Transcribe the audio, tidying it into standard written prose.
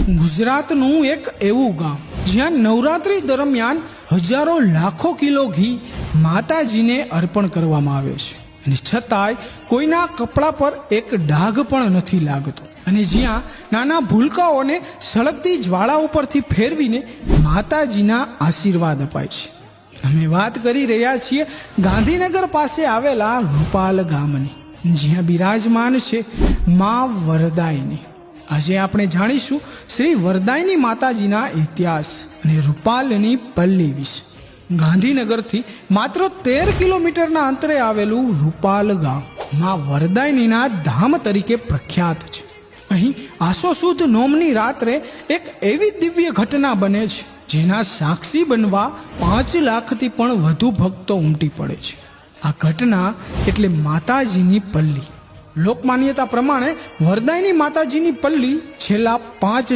ગુજરાતનું એક એવું ગામ જ્યાં નવરાત્રી દરમિયાન હજારો લાખો કિલો ઘી માતાજીને અર્પણ કરવામાં આવે છે અને છતાંય કોઈના કપડા પર એક ડાઘ પણ નથી લાગતો અને જ્યાં નાના ભૂલકાઓને સળગતી જ્વાળા ઉપરથી ફેરવીને માતાજીના આશીર્વાદ અપાય છે। અમે વાત કરી રહ્યા છીએ ગાંધીનગર પાસે આવેલા રૂપાલ ગામની, જ્યાં બિરાજમાન છે મા વરદાયની। આજે આપણે જાણીશું શ્રી વરદાયની માતાજીના ઇતિહાસ અને રૂપાલની પલ્લી વિશે। ગાંધીનગરથી માત્ર 13 કિલોમીટરના અંતરે આવેલું રૂપાલ ગામ મા વરદાયનીના ધામ તરીકે પ્રખ્યાત છે। અહીં આસો સુદ નોમની રાત્રે એક એવી દિવ્ય ઘટના બને છે જેના સાક્ષી બનવા 5 લાખથી પણ વધુ ભક્તો ઉમટી પડે છે। આ ઘટના એટલે માતાજીની પલ્લી। લોકમાન્યતા પ્રમાણે વરદાયની માતાજીની પલ્લી છેલ્લા 5